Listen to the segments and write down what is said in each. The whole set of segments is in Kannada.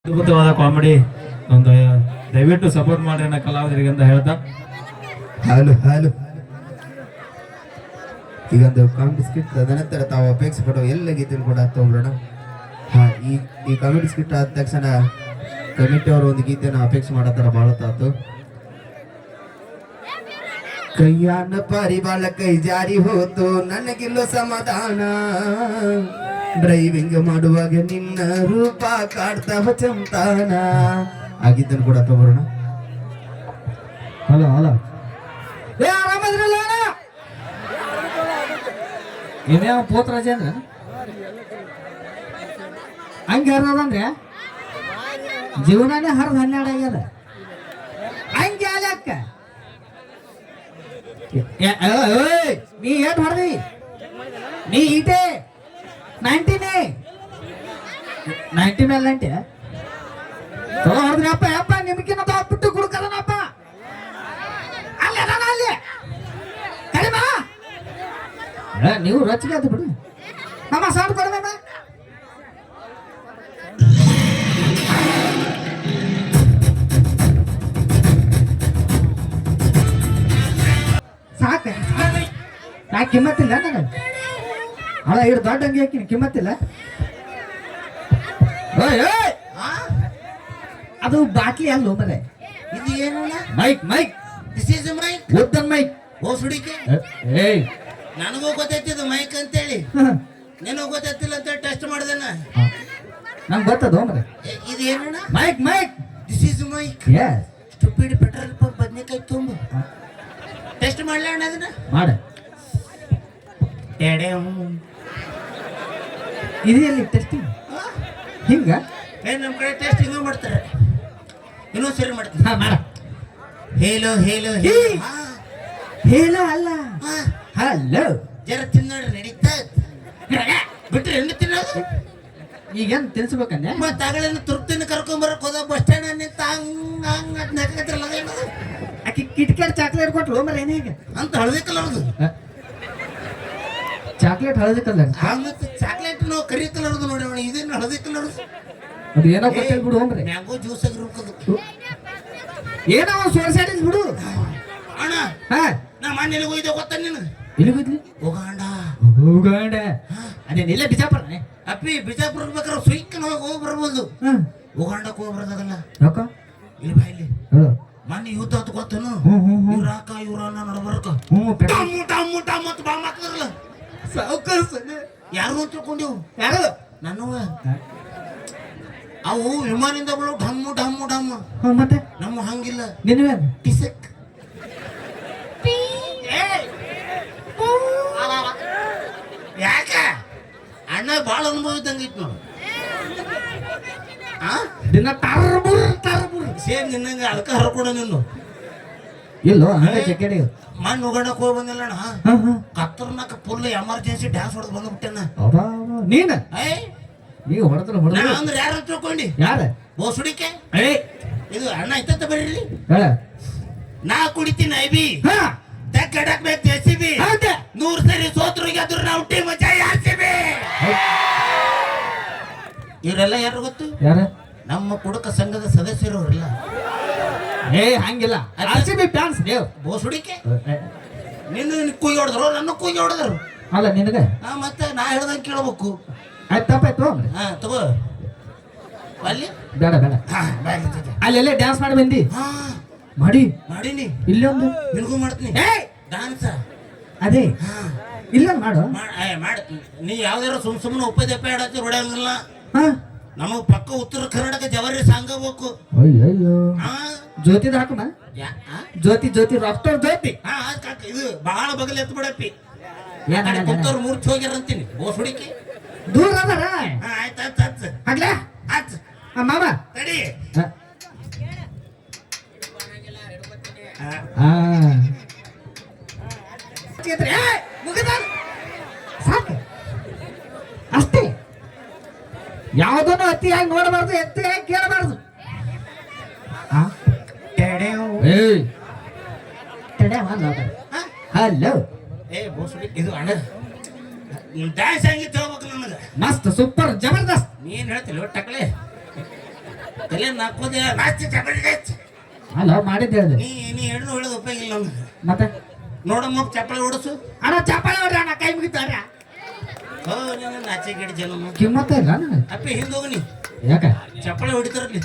ಅದ್ಭುತವಾದ ಕಾಮಿಡಿ ಒಂದು ದಯವಿಟ್ಟು ಸಪೋರ್ಟ್ ಮಾಡ್ರಿ ಅನ್ನೋ ಕಲಾವಿದರಿಗೆ ಅಂತ ಹೇಳ್ತಾ ಹಾಲು ಹಾಲು ಈಗೊಂದು ಕಾಮಿಡಿ ಸ್ಕಿಟ್ ತದನಂತರ ತಾವು ಅಪೇಕ್ಷೆ ಪಡುವ ಎಲ್ಲ ಗೀತೆಗಳು ಕೂಡ ತಗೊಳ್ಳೋಣ. ಈ ಕಾಮಿಡಿ ಸ್ಕಿಟ್ ಆದ ತಕ್ಷಣ ಕಮಿಟಿ ಅವರು ಒಂದು ಗೀತೆಯನ್ನು ಅಪೇಕ್ಷೆ ಮಾಡತ್ತಾರ ಭಾಳ ತಾತು. ಕೈಯಾನ ಪಾರಿವಾಳ ಕೈ ಜಾರಿ ಹೋತು ನನಗಿಲ್ಲೋ ಸಮಾಧಾನ, ಡ್ರೈವಿಂಗ್ ಮಾಡುವಾಗ ನಿನ್ನ ರೂಪ ಕಾಡ್ತಾವ ಚಂತಾನ. ಆ ಗೀತೆಯನ್ನು ಕೂಡ ತಗೊಳ್ಳೋಣ. ಹಲೋ ಹಲೋ ಆರಾಮದ್ರಲ್ಲ ಇನ್ಯಾವ ಪೋತ್ ರಜೆ ಅಂದ್ರೆ ಹಂಗೆ ಹರಿದಂದ್ರೆ ಜೀವನನೇ ಹರಿದು 12 ಆಗ್ಯದ. ಹಂಗೆ ಅಕ್ಕ ನೀ ಏನ್ ಹೊಡೆದಿ? ನೀ ಈಟೆ 90 ಮೇಲೆ 90 ಚಲೋ ಹೊಡೆದ್ರಿ ಅಪ್ಪ. ಯಪ್ಪ ನಿಮ್ಗಿನ್ನ ಬಿಟ್ಟು ಕುಡ್ಕದನಪ್ಪ. ಅಲ್ಲೇ ನಾನು ಅಲ್ಲಿ ಕಡಿಮ ನೀವು ರೊಚ್ಚಿಗೆ ಅದು ಬಿಡು. ನಮ್ಮ ಸೌಂಡ್ ಕೊಡ್ಬೇಕ ಸಾಕ ನಾ ಕಿಮ್ಮತ್ತಿಲ್ಲ ನನಗೆ. ಅಲ್ಲ ಇಷ್ಟು ದೊಡ್ಡ ಅಂಗಿ ಹಾಕಿನಿ ಕಿಮ್ಮತ್ತಿಲ್ಲ. ಅದು ಬಾಟ್ಲಿ ಅಲ್ಲ ಮರೆ. ಇದು ಏನು mic mic this is mic ಉದ್ದನ್ ಮೈಕ್. ಓ ಸುಡಿಕೆ ಏಯ್ ನನಗೂ ಗೊತ್ತೈತಿದು ಮೈಕ್ ಅಂತೇಳಿ, ನಿನಗೂ ಗೊತ್ತೈತಿಲ್ಲ ಅಂತ ಟೆಸ್ಟ್ ಮಾಡ್ದೇನ. ನಂಗೆ ಗೊತ್ತದ ಮರೆ. ಇದು ಏನಣ್ಣ? Mic mic this is mic. Yes stupid petrol pump ಬದನೆಕಾಯಿ ತುಂಬ ಟೆಸ್ಟ್ ಮಾಡ್ಲ ಅಣ್ಣ ಅದನ್ನ ಮಾಡ. ಇದು ಎಲ್ಲಿ ಟೆಸ್ಟಿಂಗ್ ಹಿಂಗ? ನಮ್ಮ ಕಡೆ ಟೆಸ್ಟ್ ಹಿಂಗ ಮಾಡ್ತಾರೆ. ಇನ್ನೂ ಸರಿ ಮಾಡ್ತೀನಿ. ಹಾ ಮಾಡ. ಹೇಲೋ ಹೇಲೋ ಹೇಳೋ ಅಲ್ಲ ಹಲೋ. ಜರ ತಿನ್ನೋಡ್ರಿ ನಡೀತಾ ಬಿಟ್ರೆ ಹೆಂಗ ತಿನ್ನೋದು? ಈಗೇನು ತಿನ್ಸ್ಬೇಕಂದೆ? ಮತ್ತೆ ಅಗಳೇನು ತುರ್ತಿನ ಕರ್ಕೊಂಬರಕ್ ಹೋದ ಬಸ್ ಸ್ಟ್ಯಾಂಡ್ ನಿಂತ ಹಂಗ ಹಂಗ ನಕ್ಕತ್ರಲ್ಲ ಏನದು? ಆಕಿ ಕಿಟ್ಕಾಟ್ ಚಾಕ್ಲೇಟ್ ಕೊಟ್ಲು ಮರ ಏನೇ ಈಗ ಅಂತ ಹಳದಿ ಕಲರ್ದು ಚಾಕ್ಲೇಟ್ ಹಳದಿ ಕಲರ್. ಮತ್ತೆ ಚಾಕ್ಲೇಟ್ ನಾವು ಕರಿ ಕಲರ್ದು ನೋಡೋಣ, ಇದೇನು ಹಳದಿ ಕಲರ್. ಅದು ಏನೋ ಕೊಟ್ಟಿಲ್ ಬಿಡು ಹೋಮ್ರೆ. Mango juice ಆಗಿರ್ಬೇಕದು. ಏನೋ ಸೋರ್ಸಾಡಿಸ್ ಬಿಡು ಅಣ್ಣ. ಹಾ ನಾ ಮನೇಲಿ ಹೋಗಿದ್ದೆ ಗೊತ್ತ ನೀನು? ಎಲ್ಲಿ ಹೋದ್ಲಿ? ಉಗಾಂಡ. ಉಗಾಂಡ ಅದೇನು ಇಲ್ಲೇ ಬಿಜಾಪುರ ಅಪ್ಪಿ ಬಿಜಾಪುರ ಬೇಕಾದ್ರೆ ಸುಯ್ಕನ ಹೋಗಿ ಬರ್ಬೋದು. ಉಗಾಂಡಕ್ಕೆ ಹೋಗಿ ಬರೋದಾಗಲ್ಲ. ಯಾಕ? ಇಲ್ಲಿ ಬಾ ಇಲ್ಲಿ ಮೊನ್ನೆ ಯುದ್ಧ ಅಂತ ಗೊತ್ತನು? ಇವ್ರಾಕ ಇವ್ರನ್ನ ನಡಬರ್ಕ ಟಮ್ಮು ಟಮ್ಮು ಟಮ್ಮು ಅಂತ ಬಾ ಮಾತಾಡಲ್ಲ. ಸಾವುಕಾಸ ಯಾರು ಅಂತ ತಿಳ್ಕೊಂಡೆವು? ಯಾರು? ನನ್ನವ ಅವು ವಿಮಾನದಿಂದ ಬರೋ ಢಮ್ಮು ಢಮ್ಮು ಢಮ್ಮು. ಮತ್ತೆ ನಮ್ಮ ಹಂಗಿಲ್ಲ. ನಿನ್ವೆ ಟಿಸಕ್ ಯಾಕ ಅಣ್ಣ ಬಾಳ ಅನುಭವ ಇದ್ದಂಗಿತ್ತು ನೋಡು. ದಿನ ಟರ್ಬುರ್ ಟರ್ಬುರ್ ಸೇಮ್ ನಿನ್ನಂಗೆ ಅದಕ್ಕೆ ಹರ್ಕೊಡ ನೀನು. ಇಲ್ಲೋ ಹಂಗೆ ಚೆಕ್ಕಡಿ ಮಣ್ಣು ಉಗಣಕ್ಕೆ ಹೋಗಿ ಬಂದಿಲ್ಲ ಅಣ್ಣ. ಕತ್ತರ್ನಾಕ ಫುಲ್ ಎಮರ್ಜೆನ್ಸಿ ಡ್ಯಾನ್ಸ್ ಹೊಡೆದು ಬಂದ್ಬಿಟ್ಟೆನ. ನೀನ ಏ ನೀವು ಹೊಡೆದ್ರ ಹೊಡೆದ ಅಂದ್ರೆ ಯಾರು ತಿಳ್ಕೊಂಡಿ? ಯಾರ? ಬೋಸುಡಿಕೆ. ಏ ಇದು ಅಣ್ಣ ಇತ್ತ ಬರ್ರಿ. ಹೇಳ ನಾ ಕುಡಿತೀನಿ ಐಬಿ ಕಡಕ್ ಬೇಕು ಎಸಿಬಿ. 100 ಸರಿ ಸೋತ್ರಿಗೆ ಅದ್ರ ನಾವು ಟೀಮ್ ಜಯ ಆರ್ಸಿಬಿ. ಇವರೆಲ್ಲ ಯಾರು ಗೊತ್ತು? ಯಾರ? ನಮ್ಮ ಕುಡುಕ ಸಂಘದ ಸದಸ್ಯರು ಅವರೆಲ್ಲ. ಏ ಹಂಗಿಲ್ಲ ಆರ್ಸಿಬಿ ಫ್ಯಾನ್ಸ್ ದೇವ್. ಬೋಸುಡಿಕೆ ನಿನ್ನ ಕೂಗಿ ಹೊಡೆದ್ರು, ನನ್ನ ಕೂಗಿ ಹೊಡೆದ್ರು. ಅಲ್ಲ ನಿನಗೆ ಮತ್ತೆ ನಾ ಹೇಳ್ದಂಗೆ ಕೇಳ್ಬೇಕು. ಆಯ್ತು ತಪ್ಪಾಯ್ತು. ತಗೋ ಅಲ್ಲಿ ಬೇಡ ಬೇಡ ಅಲ್ಲೆಲ್ಲೇ ಡ್ಯಾನ್ಸ್ ಮಾಡಿ ಬಂದಿ. ಮಾಡಿ ಮಾಡೀನಿ. ಇಲ್ಲೊಂದು ನಿನಗೂ ಮಾಡ್ತೀನಿ ಡಾನ್ಸ. ಅದೇ ಇಲ್ಲ ಮಾಡು. ನೀ ಯಾವ್ದಾರ ಸುಮ್ಮನೆ ಉಪ್ಪದಪ್ಪ ಹೇಳತ್ತಿ ಹೊಡೆಯಂಗಿಲ್ಲ. ನಮಗ್ ಪಕ್ಕ ಉತ್ತರ ಕರ್ನಾಟಕ ಜವಾರಿ ಸಾಂಗ್ ಬೇಕು. ಅಯ್ಯೋ ಜ್ಯೋತಿದ ಹಾಕುಮ. ಜ್ಯೋತಿ ಜ್ಯೋತಿ ರಾಕ್ಟರ್ ಜ್ಯೋತಿ. ಇದು ಬಹಳ ಬಗಲ್ ಎತ್ತು ಬಿಡಪ್ಪಿ. ಕುಂತವ್ರು ಮೂರ್ತಿ ಹೋಗ್ಯಾರ ಅಂತೀನಿ. ಬೋಸ್ ಹುಡುಕಿ ದೂರ ಅದಾರ. ಆಯ್ತು ಆಗ್ಲ ಆಯ್ತು ಮಾಮ ತಡಿ. ಸಾಕು ಅಷ್ಟೇ. ಯಾವುದನ್ನು ಅತಿಯಾಗಿ ನೋಡಬಾರ್ದು, ಎತ್ತಿಯಾಗಿ ಕೇಳಬಾರ್ದು. ಹಲೋ ಏ ಬೋಸ್ ಇದು ಅಣ್ಣ ಡ್ಯಾನ್ಸ್ ಹಂಗಿತ್ತು ಹೇಳ್ಬೇಕು ನನಗೆ. ಮಸ್ತ್ ಸೂಪರ್ ಜಬರ್ದಸ್ತ್. ನೀನ್ ಹೇಳ್ತಿಲ್ಲ ಟಕ್ಲೆ ಎಲ್ಲ ನಾಕೋದೆ ನಾಚಿ ಚಪ್ಪಲಿ ಹಚ್ಚಿ ಅಲ್ಲ ಮಾಡಿದ್ದು ಹೇಳಿದೆ ನೀ ಹೆಣ್ಣು ಹೇಳೋದು ಉಪಯೋಗ ಇಲ್ಲ ನಮ್ಗೆ ಮತ್ತೆ ನೋಡಮ್ಮ ಚಪ್ಪಲಿ ಓಡಿಸು ಅಣ್ಣ ಚಪ್ಪಾಳೆ ಹೊಡ್ರಿ ಅಣ್ಣ ಕೈ ಮುಗಿತಾರ ಓ ನೀನು ನಾಚಿ ಗಿಡ ಜನ ಕಿಮ್ಮತ್ತ ಇಲ್ಲ ನನಗೆ ಅಪ್ಪಿ ಹಿಂದೆ ಹೋಗಿ ನೀ ಯಾಕ ಚಪ್ಪಲಿ ಹೊಡಿತಾರಲ್ಲಿ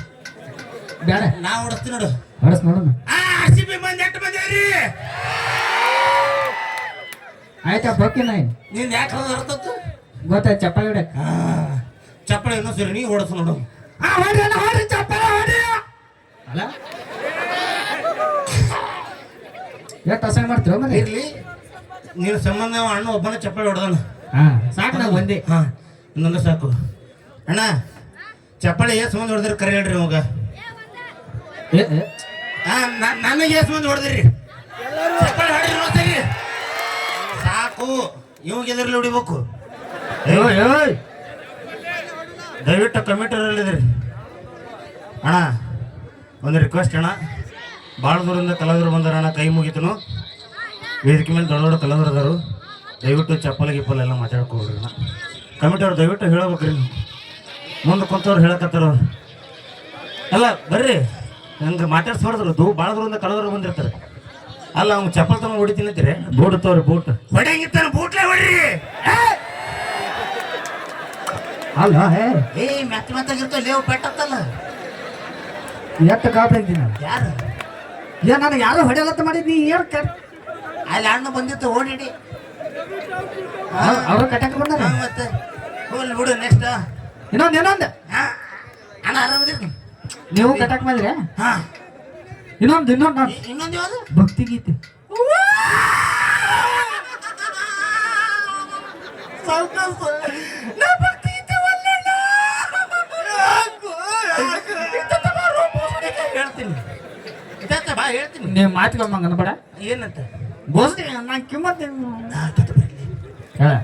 ಬೇಡ ನಾ ಓಡಿಸ್ತೀನಿ ನೋಡು ಹೊಡಸ್ ನೋಡೋಣ RCB ಮಂದಿ ಎಷ್ಟು ಮಂದಿ ಆಯ್ತಾ ಬಕ್ಕಿನ ನಿಂದ ಯಾಕೆ ಅರ್ಥತ್ತು ಗೊತ್ತಾಯ್ತು ಚಪ್ಪಾಳೆ ಹೊಡ್ಯಾಕ ಚಪ್ಪಲಿ ಇನ್ನೂ ಸರಿ ನೀ ಓಡಿಸು ನೋಡು ಹೊಡ್ರಿ ಅಣ್ಣ ಹೊಡ್ರಿ ಚಪ್ಪಾಳೆ ಹೊಡ್ರಿ ಅಲ್ಲ ಎಷ್ಟು ಅಸಹ್ಯ ಮಾಡ್ತೀರ ಮನೆ ಇರ್ಲಿ ನೀನು ಸಂಬಂಧ ಅಣ್ಣ ಒಬ್ಬನ ಚಪ್ಪಲಿ ಹೊಡೆದಾನ ಹಾ ಸಾಕು ನಾವು ಒಂದೇ ಹಾ ಇನ್ನೊಂದು ಸಾಕು ಅಣ್ಣ ಚಪ್ಪಲಿ ಎಷ್ಟು ಮಂದಿ ಹೊಡೆದ್ರಿ ಕರೆ ಹೇಳ್ರಿ ಮಗ ನನಗೆ ಎಷ್ಟು ಮಂದಿ ಹೊಡೆದ್ರಿ ಚಪ್ಪಲಿ ಹೊಡ್ರಿ ನೋಡ್ತೀರಿ ಸಾಕು ಇವಾಗ ಎದ್ರಲ್ಲಿ ಹೊಡಿಬೇಕು ದಯವಿಟ್ಟು ಕಮಿಟರಲ್ಲಿದ್ರಿ ಅಣ್ಣ ಒಂದು ರಿಕ್ವೆಸ್ಟ್ ಅಣ್ಣ ಭಾಳ ದೂರದಿಂದ ಕಲಾವಿದರು ಬಂದಾರ ಅಣ್ಣ ಕೈ ಮುಗಿತನು ವೇದಿಕೆ ಮೇಲೆ ದೊಡ್ಡ ದೊಡ್ಡ ಕಲಾವಿದರು ಅದಾರು ದಯವಿಟ್ಟು ಚಪ್ಪಲಿ ಗಿಪ್ಪಲ್ ಎಲ್ಲ ಮಾತಾಡ್ಕೊಳ್ರಿ ಅಣ್ಣ ಕಮಿಟಿಯವ್ರು ದಯವಿಟ್ಟು ಹೇಳ್ಬೇಕ್ರಿ ಮುಂದೆ ಕುಂತವ್ರು ಹೇಳಕತ್ತಾರ ಅಲ್ಲ ಬರ್ರಿ ಹಂಗೆ ಮಾತಾಡ್ಸ್ಬಾರ್ದ್ರು ಭಾಳ ದೂರದಿಂದ ಕಲಾವಿದರು ಬಂದಿರ್ತಾರೆ ಅಲ್ಲ ಅವ್ನು ಚಪ್ಪಲ್ ತಮ್ಮ ಹೊಡಿತೀನಿ ಅಂತೀರಿ ಬೂಟ್ ತೋರಿ ಬೂಟ್ ಹೊಡೆಯಂಗಿತ್ತಾನ ಬೂಟ್ಲೆ ಹೊಡ್ರಿ ಅಲ್ಲ ಏ ಮೆತ್ತಾಗಿರ್ತಾವ ಲೇವು ಪೆಟ್ಟತ್ತಲ್ಲ ಎಷ್ಟು ಕಾಪಿ ಅಂತೀನಿ ಯಾರು ಏನ್ ನನಗೆ ಯಾರು ಹೊಡೆಯಲತ್ತ ಮಾಡಿದ್ನಿ ಏನ್ ಅಲ್ಲಿ ಅಣ್ಣ ಬಂದಿತ್ತು ಓಡಿಡಿ ಅವ್ರು ಕಟ್ಟಕ್ಕೆ ಬಂದಾರ ಮತ್ತೆ ಹೋಗ್ಲಿ ಬಿಡು ನೆಕ್ಸ್ಟ್ ಇನ್ನೊಂದು ಅಣ್ಣ ಆರಾಮದಿರಿ ನೀವು ಕಟ್ಟಕ್ಕೆ ಬಂದ್ರಿ ಹಾ ಇನ್ನೊಂದು ಇನ್ನೊಂದು ಯಾವುದು ಭಕ್ತಿ ಗೀತೆ ಹೇಳ್ತೀನಿ ನೀವು ಮಾತಿಗೊಮ್ಮಂಗ ಅನ್ಬೇಡ ಏನಂತ ಗೋಸ್ತಿ ನಾ ಕಿಮ್ಮತ್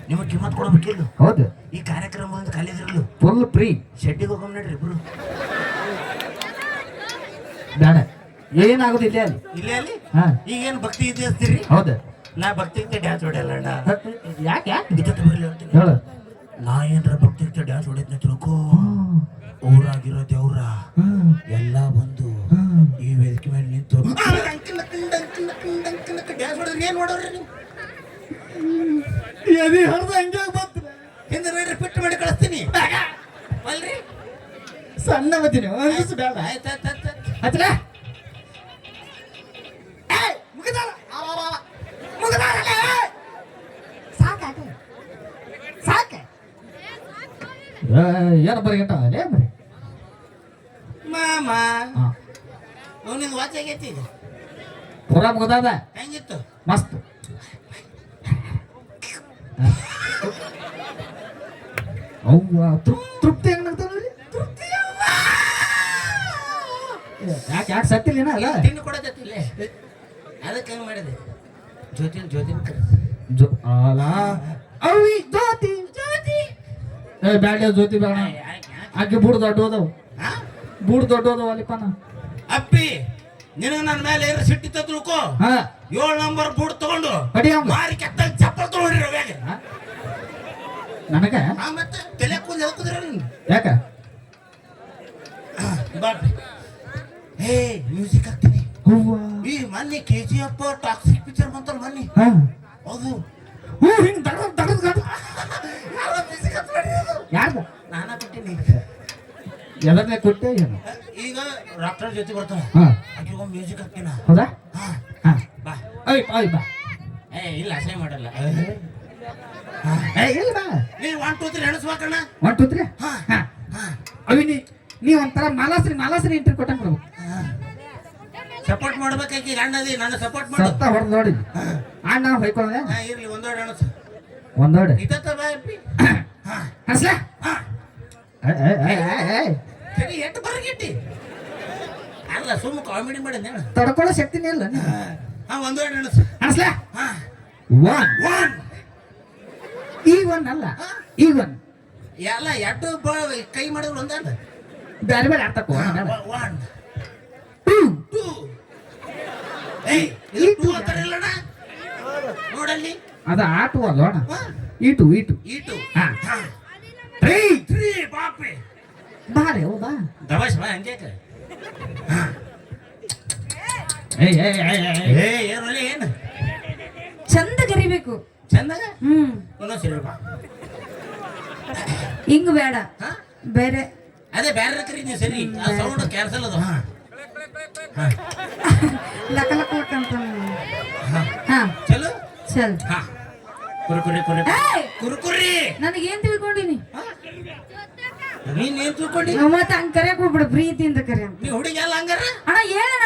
ನಿಮಗೆ ಕಿಮ್ಮತ್ ಕೊಡ್ಬೇಕಿಲ್ಲ ಹೌದು ಈ ಕಾರ್ಯಕ್ರಮದಿಂದ ಕಲಿದಿರಲು ಫುಲ್ ಫ್ರೀ ಶೆಡ್ಡಿಗೆ ಹೋಗೋಣ ನಡ್ರಿ ಇಬ್ರು ಬೇಡ ಏನಾಗೋದಿಲ್ಲ ಅಲ್ಲಿ ಇಲ್ಲೇ ಅಲ್ಲಿ ಹಾ ಈಗೇನು ಭಕ್ತಿ ಇದೆ ಅಂತೀರಿ ಹೌದು ನಾ ಭಕ್ತಿ ಡ್ಯಾನ್ಸ್ ಹೊಡೆಯಲ್ಲ ಅಣ್ಣ ಯಾಕೆ ಬಿದ್ದತ್ತೆ ಬರ್ಲಿ ಹೇಳ್ತೀನಿ ಹೇಳು ನಾ ಏನ್ರ ಭಕ್ತಿ ಡ್ಯಾನ್ಸ್ ಹೊಡೆದ್ನ ತಿಳ್ಕೋ ಊರಾಗಿರೋ ದೇವ್ರ ಎಲ್ಲ ಬಂದು ಈ ವೇದಿಕೆ ಮೇಲೆ ನಿಂತು ಡ್ಯಾನ್ಸ್ ಹೊಡೆದ್ರೆ ಏನ್ ನೋಡೋರಿ ನೀವು ಹಂಗೆ ಬಂತು ಹಿಂದೆ ನೋಡ್ರಿ ಫಿಟ್ ಮಾಡಿ ಕಳಿಸ್ತೀನಿ ಅಲ್ರಿ ಸಣ್ಣ ಮತ್ತೀನಿ ಬೇಡ ಆಯ್ತಾಯ್ತಾಯ್ತು ಹಚ್ಚಲ ಏನು ಬರಿಗಂಟ ಅಲ್ಲೇ ಬರಿ ಮಾಮ ಅವನಿಂದ ವಾಚ್ ಆಗೈತಿ ಈಗ ಪೂರಾ ಮುಗದಾದ ಹೆಂಗಿತ್ತು ಮಸ್ತ್ ಅವ್ವ ತೃಪ್ತಿ ಹೆಂಗ್ ನಗ್ತಾವ ನೋಡಿ ಯಾಕೆ ಸತ್ತಿಲ್ಲ ಅಲ್ಲ ತಿಂಡಿ ಕೊಡೋದಿಲ್ಲ ಅದಕ್ಕೆ ಹೆಂಗ್ ಮಾಡಿದೆ ಜ್ಯೋತಿನ ಅಲ್ಲ ಅವಿ ಜ್ಯೋತಿ ಬ್ಯಾಡ ಜ್ಯೋತಿ ಬೇಡ ಆಕೆ ಬೂಡ್ ದೊಡ್ಡೋದವು ಬೂಡ್ ದೊಡ್ಡೋದವು ಅಲ್ಲಿಪ್ಪನ ಅಪ್ಪಿ ನಿನಗೆ ನನ್ನ ಮೇಲೆ ಏನು ಸಿಟ್ಟಿತ್ತ ತಿಳ್ಕೋ ಹಾ 7 ನಂಬರ್ ಬೂಟ್ ತಗೊಂಡು ಮಾರಿ ಕೆತ್ತ ಚಪ್ಪಲ್ ತಗೊಂಡ್ರಿ ರವ್ಯಾಗ ನನಗ ಮತ್ತೆ ತಲೆ ಕೂದಲು ಹಾಕುದ್ರ ಯಾಕ ಬಾಪ್ ಹೇ ಮ್ಯೂಸಿಕ್ ಹಾಕ್ತೀನಿ ಈ ಮೊನ್ನೆ KGF ಟಾಕ್ಸಿಕ್ ಪಿಕ್ಚರ್ ಬಂತಲ್ಲ ಮೊನ್ನೆ ಹೌದು ಹಿಂಗ್ ದಗದ್ ಯಾರ್ದ ನಾನಾ ಬಿಟ್ಟಿನಿ ಎಲ್ಲರನ್ನೇ ಕೊಟ್ಟೆ ಏನು ಈಗ ಡಾಕ್ಟರ್ ಜೊತೆ ಬರ್ತಾವ ಆಕೆ ಮ್ಯೂಸಿಕ್ ಹಾಕ್ತೀನ ಹೌದಾ ಬಾ ಬಾ ಇಲ್ಲ ಅಸಹ್ಯ ಮಾಡಲ್ಲ ಇಲ್ಲ ಬಾ ನೀ 1 2 3 ಎಣಿಸ್ಬೇಕಣ್ಣ 1 2 3 ಅವಿ ನೀ ಒಂಥರ ಮಾಲಾಸ್ರಿ ಇಂಟರ್ ಕೊಟ್ಟಂಗ್ ಬರ್ಬೇಕು ಸಪೋರ್ಟ್ ಮಾಡ್ಬೇಕಾಗಿ ಅಣ್ಣದಿ ನಾನು ಸಪೋರ್ಟ್ ಮಾಡು ಸತ್ತ ಹೊಡೆದು ನೋಡಿ ಅಣ್ಣ ಹೊಯ್ಕೊಳ್ಳೆ ಇರ್ಲಿ ಒಂದೋಡೆ ಅಣಸು ಒಂದೋಡೆ ಇತ್ತ ಬಾ ಅಪ್ಪಿ ಹಸ್ಲ ಸರಿ ಎಷ್ಟು ಬರಗಿಟ್ಟಿ ಅಲ್ಲ ಸುಮ್ಮ ಕಾಮಿಡಿ ಮಾಡಿದ್ನ ತಡ್ಕೊಳ್ಳೋ ಶಕ್ತಿನೇ ಇಲ್ಲ ಒಂದೋಡೆ ಅಣಸು ಹಸ್ಲ ಒನ್ ಈ ಒನ್ ಅಲ್ಲ ಈ ಒನ್ ಎಲ್ಲ ಎರಡು ಕೈ ಮಾಡಿದ್ರು ಒಂದಲ್ಲ ಬೇರೆ ಬೇರೆ ಅರ್ಥ ಒನ್ ಟೂ ಟೂ ಏಯ್ ಇದು ಟೂ ಅಂತಾರಿಲ್ಲಣ್ಣ ನೋಡಲ್ಲಿ ಅದ ಆಟು ಅಲ್ಲೋಣ ಈಟು ಈಟು ತ್ರೀ ತ್ರೀ ಬಾಪೆ ಬಾರೆ ಓ ಬಾ ದಬಾಶ್ ಬಾ ಹಂಗ್ಯಾಕ ಏ ಏನಲ್ಲಿ ಏನು ಚಂದ ಕರಿಬೇಕು ಚಂದಾಗ ಇನ್ನೊಂದು ಸರಿ ಬಾ ಹಿಂಗ್ ಬೇಡ ಹಾ ಬೇರೆ ಅದೇ ಬೇರೆ ಕರಿ ನೀವು ಸರಿ ಆ ಸೌಂಡ್ ಕ್ಯಾನ್ಸಲ್ ಅದು ಹಾ ಲಕ ಲಕ ಲಕ ಅಂತ ಹಾ ಚಲೋ ಚಲ್ ಹಾ ಕುರುಕುರಿ ಕುರಿ ಏಯ್! ಕುರುಕುರಿ ನನಗೇನ್ ತಿಳ್ಕೊಂಡಿನಿ ನೀನೇನ್ ತಿಳ್ಕೊಂಡಿ ಮತ್ತೆ ಹಂಗ್ ಕರೆಯಕ್ ಹೋಗ್ಬಿಡ ಪ್ರೀತಿಯಿಂದ ಕರೆ ಅಂತ ನೀ ಹುಡುಗಿ ಅಲ್ಲ ಹಂಗಾರ ಅಣ್ಣ ಹೇಳಣ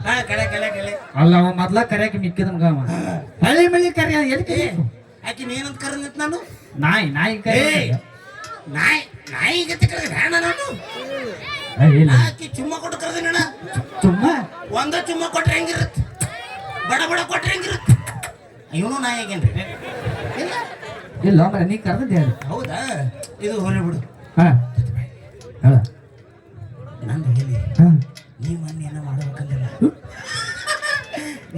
ಹಾ ಕಳೆ ಕಳೆ ಕಳೆ ಅಲ್ಲ ಅವ ಮೊದ್ಲ ಕರೆಯಕ್ಕೆ ಮಿಕ್ಕಿದನ್ಗ ಅವ ಹಳ್ಳಿ ಮಳ್ಳಿ ಕರೆಯ ಎಲ್ಲಿ ಕರಿ ಆಕಿ ನೀನಂತ ಕರೆದಿತ್ತು ನಾನು ನಾಯಿ ನಾಯಿ ಕರೆ ನಾಯಿ ನಾಯಿ ಗತಿ ಕರೆದ ಬೇಡ ನಾನು ಆಕಿ ಚುಮ್ಮ ಕೊಟ್ಟು ಕರೆದ ನಣ ತುಂಬ ಒಂದ ಚುಮ್ಮ ಕೊಟ್ರೆ ಹೆಂಗಿರುತ್ತೆ ಬಡ ಬಡ ಕೊಟ್ರೆ ಹೆಂಗಿರುತ್ತೆ ಇವನು ನಾಯಿ ಆಗೇನ್ರಿ ಇಲ್ಲ ಇಲ್ಲ ಮರ ನೀ ಕರೆದಿದ್ದೆ ಹೇಳಿ ಹೌದಾ ಇದು ಹೋಲಿ ಬಿಡು ಹಾ ಹೇಳ ನಂದು ಹೇಳಿ ಹಾ ನೀ ಮೊನ್ನೆ ಏನೋ ಮಾಡ್ಬೇಕಂದಿಲ್ಲ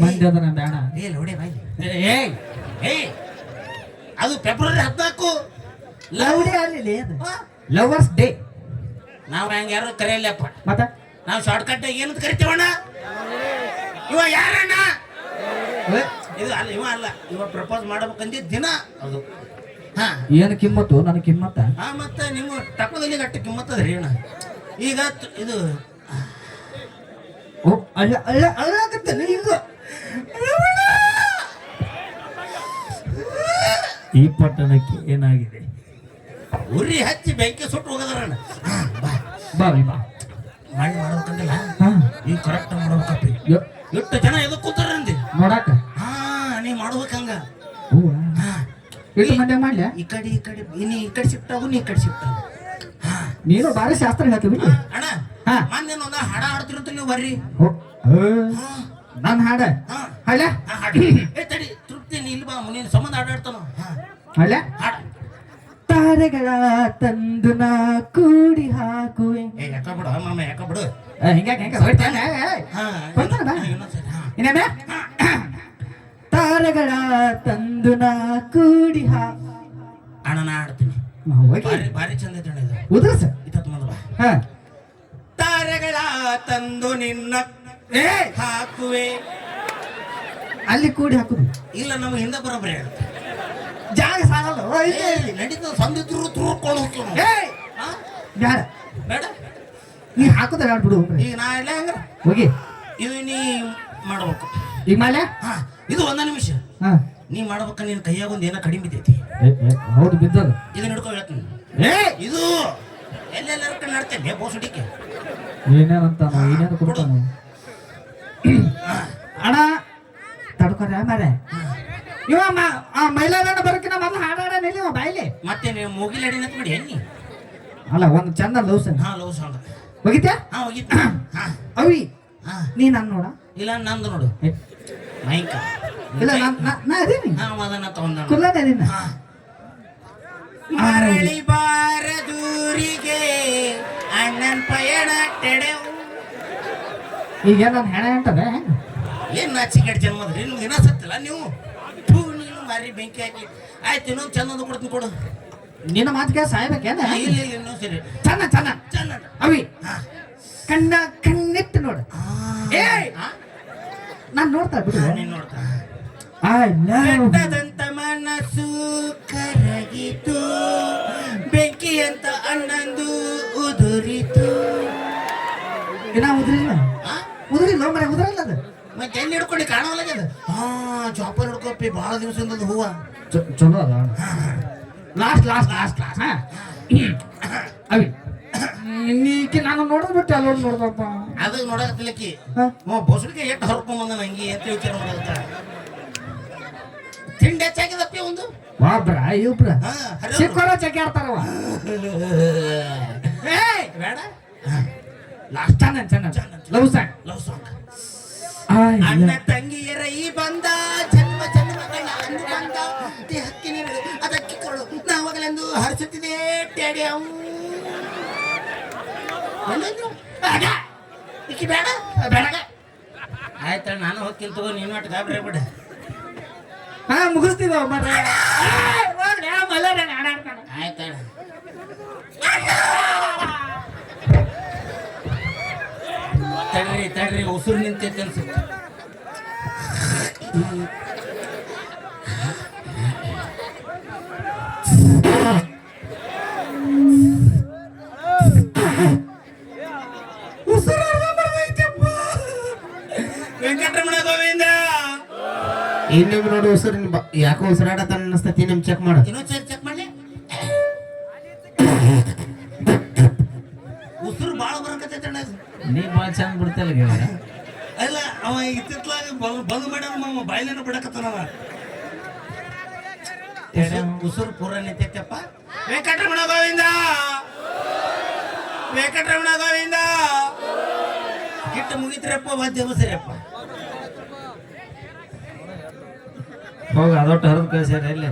ಮಂದಿ ಅದ ಬೇಡ ಏ ಲೋಡೆ ಬಾಯಿ ಏಯ್ ಏಯ್ ಅದು ಫೆಬ್ರವರಿ 14 ಲವ್ ಡೇ ಅಲ್ಲಿ ಅದು ಲವರ್ಸ್ ಡೇ ನಾವು ಹಂಗ ಯಾರು ಕರೆಯಲ್ಲಪ್ಪ ಮತ್ತ ನಾವು ಶಾರ್ಟ್ ಕಟ್ ಏನಂತ ಕರಿತೀವಣ್ಣ ಇವ ಯಾರಣ್ಣ ಇದು ಅಲ್ಲ ಇವ ಅಲ್ಲ ಇವ ಪ್ರಪೋಸ್ ಮಾಡ್ಬೇಕಂದಿದ್ದ ದಿನ ಅದು ಹಾ ಏನು ಕಿಮ್ಮತ್ತು ನನ್ನ ಕಿಮ್ಮತ್ತ ಹಾ ಮತ್ತೆ ನಿಮ್ಮ ತಪ್ಪದಲ್ಲಿ ಗಟ್ಟ ಕಿಮ್ಮತ್ತದ್ರಿ ಅಣ್ಣ ಈಗ ಇದು ಓ ಅಲ್ಲ ಅಲ್ಲ ಅಳ್ಳಾಕತ್ತೇನೆ ಈಗ ಈ ಪಟ್ಟಣಕ್ಕೆ ಏನಾಗಿದೆ? ಉರಿ ಹಚ್ಚಿ ಬೆಂಕಿ ಸುಟ್ಟು ಹೋಗದಾರಣ್ಣ ಬಾ ಬಾ ಬಾ ಮಾಡಿ ಮಾಡ್ಬೇಕಂದಿಲ್ಲ ಹಾ ಈಗ ಕರೆಕ್ಟ್ ಮಾಡ್ಬೇಕಪ್ಪಿ ಯೋ ಎಷ್ಟು ಜನ ಎದಕ್ ಕೂತಾರ ಅಂದಿ ನೋಡಾಕ ಹಾ ನೀ ಮಾಡ್ಬೇಕಂಗ ಹೂವ ಹಾ ಎಷ್ಟು ಮಂದಿ ಮಾಡ್ಲ್ಯಾ ಈ ಕಡೆ ನೀ ಈ ಕಡೆ ಶಿಫ್ಟ್ ಆಗು ನೀ ಈ ಕಡೆ ಶಿಫ್ಟ್ ಆಗು ಹಾ ನೀನು ಬಾರಿ ಶಾಸ್ತ್ರ ಹೇಳ್ತೀವಿ ಅಣ್ಣ ಹಾ ಮೊನ್ನೆ ಒಂದು ಹಾಡ ಹಾಡ್ತಿರುತ್ತೆ ನೀವು ಬರ್ರಿ ಹಾ ನನ್ನ ಹಾಡ ಹಾ ಹಳ್ಳ ಹಾ, ಹಾಡು ಏ ತಡಿ ತೃಪ್ತಿ ನೀ ಇಲ್ಲಿ ಬಾ ನೀನು ಸಂಬಂಧ ಹಾಡಾಡ್ತಾನ ಹಾ ಹಳ್ಳ ಹಾಡ ತಾರೆಗಳ ತಂದು ನಾ ಕೂಡಿ ಹಾಕುವೆ ಏ ಯಾಕ ಬಿಡು ಮಾಮ ಯಾಕ ಬಿಡು ಹಿಂಗ ಹೊಡ್ತಾನೆ ಹಾ ಬರ್ತಾನೆ ಬಾ ಇನ್ನೊಂದ್ಸರಿ ಹಾ ಇನ್ನೇನ ತಾರೆಗಳ ತಂದು ನಾ ಕೂಡಿ ಅಣ್ಣ ನಾ ಹಾಡ್ತೀನಿ ಹೋಗಿ ಭಾರಿ ಭಾರಿ ಚಂದ ಐತೆ ಅಣ್ಣ ಇದು ಉದ್ರಸ ಇತ್ತ ಮುಂದೆ ಬಾ ಹಾ ತಾರೆಗಳ ತಂದು ನಿನ್ನ ಏ ಹಾಕುವೆ ಅಲ್ಲಿ ಕೂಡಿ ಹಾಕುದು ಇಲ್ಲ ನಮ್ಗೆ ಹಿಂದೆ ಬರೋಬ್ಬರಿ ಹೇಳುತ್ತೆ ಜಾಗ ಸಾಲಲ್ಲ ನಡೀತದ ಸಂದಿದ್ರು ತುರ್ಕೊಂಡು ಹೋಗ್ತೀವಿ ನಾವು. ಏಯ್ ಹಾ? ಬ್ಯಾಡ ಬೇಡ ನೀ ಹಾಕುದ ಬ್ಯಾಡ ಬಿಡು ಈಗ ನಾ ಇಲ್ಲ ಹಂಗಾರ ಹೋಗಿ ಇದು ನೀ ಮಾಡ್ಬೇಕು ಈಗ ಮಾಲೆ ಹಾ ಇದು ಒಂದ ನಿಮಿಷ ಹಾ ನೀ ಮಾಡ್ಬೇಕ ನಿನ್ ಕೈಯಾಗ ಒಂದ್ ಏನೋ ಕಡಿಮೆ ಬಿದ್ದೈತಿ ಹೌದು ಬಿದ್ದದ ಇದನ್ನ ಹಿಡ್ಕೊ ಹೇಳ್ತೀನಿ ಏ ಇದು ಎಲ್ಲೆಲ್ಲರ ಕಡೆ ನಡ್ತೇನೆ ಬೋಸುಡಿಕೆ ಏನೇನಂತ ಏನೇನು ಕೊಡ್ತಾನ ಅಣ್ಣ ತಡ್ಕೊರ ಮಾರೆ ಇವ ಮೈಲಾರಣ್ಣ ಬರೋಕಿನ ಮೊದಲು ಹಾಡಾಡ ನಿಲ್ಲಿವ ಬಾಯ್ಲಿ ಮತ್ತೆ ನೀವು ಮೂಗಿಲ್ ಅಡಿ ನತ್ ಮಾಡಿ ಎಣ್ಣಿ ಅಲ್ಲ ಒಂದು ಚಂದ ಲವ್ಸ್ ಹಾ ಲವ್ ಸಾಂಗ್ ಹೋಗಿತ್ಯಾ ಹಾ ಹೋಗಿತ್ತು ಹಾ ಅವಿ ಹಾ ನೀ ನಾನು ನೋಡ ಇಲ್ಲ ನಂದು ನೋಡು ಮೈಕ ಇಲ್ಲ ನಾ ಅದೀನಿ ಹಾ ಅದನ್ನ ತಗೊಂಡ ಕುಲ್ಲದ ಅದೀನಿ ಹಾ ಮರಳಿ ಬಾರ ದೂರಿಗೆ ಅಣ್ಣನ್ ಪಯಣ ತೆಡೆವು ಈಗ ನಾನು ಹೆಣ ಅಂತದೆ ಏನ್ ನಾಚಿಕೆಟ್ ಜನ್ಮದ್ರಿ ನಿಮ್ಗೆ ದಿನ ಸತ್ತಿಲ್ಲ ನೀವು ಥೂ, ನೀನು ಮಾರಿ ಬೆಂಕಿ ಹಾಕಿ ಆಯ್ತು ಇನ್ನೊಂದು ಚಂದ ಕೊಡ್ತೀನಿ ಕೊಡು ನಿನ್ನ ಮಾತಿಗೆ ಸಾಯ್ಬೇಕೇನ ಇಲ್ಲ ಇಲ್ಲ ಇನ್ನೊಂದು ಸರಿ ಚಂದ ಚಂದ ಚಂದ ಅವಿ ಹಾ ಕಣ್ಣಿಟ್ಟು ನೋಡು ಏಯ್ ಹಾ? ನಾನು ನೋಡ್ತಾ ಬಿಡು ನೀನ್ ನೋಡ್ತಾ ಐ ಲವ್ ಬೆಟ್ಟದಂತ ಮನಸ್ಸು ಕರಗಿತು ಬೆಂಕಿ ಅಂತ ಅಣ್ಣಂದು ಉದುರಿತು ಇನ್ನ ಉದ್ರಿಲ್ಲ ಹಾ? ಉದ್ರಿಲ್ಲ ಮರೆ ಉದ್ರಲ್ಲ ಅದು ಮತ್ತೆ ಎಲ್ಲಿ ಹಿಡ್ಕೊಂಡು ಕಾಣವಲ್ಲ ಅದು ಹಾ ಚಾಪಲ್ ಹಿಡ್ಕೊಪ್ಪಿ ಭಾಳ ದಿವಸದಿಂದ ಹೂವ ಚಲೋ ಅದ ಲಾಸ್ಟ್ ಲಾಸ್ಟ್ ಲಾಸ್ಟ್ ಲಾಸ್ಟ್ ಹಾ ಅವಿ ನೀಕಿ ನಾನು ನೋಡೋದು ಬಿಟ್ಟು ಅಲ್ಲೋಡ್ ನೋಡ್ದಪ್ಪ ಅದು ನೋಡಕತ್ತಿಲ್ಲಕ್ಕಿ ಹಾ ಬೊಸಡಿಗೆ ಎಷ್ಟು ಹರ್ಕೊಂಡ್ ಬಂದ ನಂಗೆ ಅಂತ ವಿಚಾರ ಮಾಡೋದ ತಿಂಡಿ ಹೆಚ್ಚಾಗಿದಪ್ಪಿ ಒಂದು ಒಬ್ರ ಇಬ್ರ ಹಾ ಹರಿ ಚಿಕ್ಕೋರ ಚಕ್ಕೆ ಆಡ್ತಾರವ ಏಯ್ ಬೇಡ ಲಾಸ್ಟ್ ಚಂದ ಚಂದ love song love song I ಅಣ್ಣ ತಂಗಿಯರ ಈ ಬಂದ ಜನ್ಮ ಜನ್ಮಗಳ ಅನುಬಂಧ ದೇಹಕ್ಕೆ ನೀರು ಅದಕ್ಕೆ ಕೊಡು ನಾವಾಗಲೆಂದು ಹರಿಸುತ್ತಿದೆ ಟೇಡಿಯವು ಇಕ್ಕಿ ಬೇಡ ಬೇಡ ಆಯ್ತ ನಾನು ಹೋಗ್ತೀನಿ ತಗೋ ನೀನು ಒಟ್ಟು ಗಾಬರಿ ಬಿಡ ಹಾ ಮುಗಿಸ್ತೀವ ಮರ ಆಯ್ತ ತಡ್ರಿ ಉಸಿರು ನಿಂತೈತೆ ಅನ್ಸುತ್ತೆ. ವೆಂಕಟರಮಣ ಗೋವಿಂದ. ಇನ್ನೊಮ್ಮೆ ನೋಡಿ ಉಸಿರು ಯಾಕೋ ಉಸಿರಾಡತಾನ ಅನ್ನಿಸ್ತೈತಿ, ಇನ್ನೊಮ್ಮೆ ಚೆಕ್ ಮಾಡು. ಇನ್ನೊಂದ್ಸರಿ ಚೆಕ್ ಮಾಡ್ಲಿ. ಉಸಿರು ಭಾಳ ಬರಕತ್ತೈತೆ ಅಣ್ಣ. ನೀ ಭಾಳ ಚಂದ ಬಿಡ್ತಲ್ಲ ಗೆಳೆಯ. ಅಲ್ಲ ಅವ ಇತ್ತಿತ್ಲಾಗ ಬಂದ್ ಮಾಡ್ಯಾನ, ಬಾಯಿಲೇನ ಬಿಡಕತ್ತಾನವ. ಉಸಿರು ಪೂರ ನಿಂತೈತಪ್ಪ. ವೆಂಕಟರಮಣ ಗೋವಿಂದ, ವೆಂಕಟರಮಣ ಗೋವಿಂದ. ಗಿಟ್ಟ ಮುಗಿತ್ರಪ್ಪ ವಾದ್ಯ ಬಸರಿಯಪ್ಪ. ಹೋಗ ಅದೊಟ್ಟು ಹರಿದು ಕಳಿಸ್ಯಾರ ಇಲ್ಲ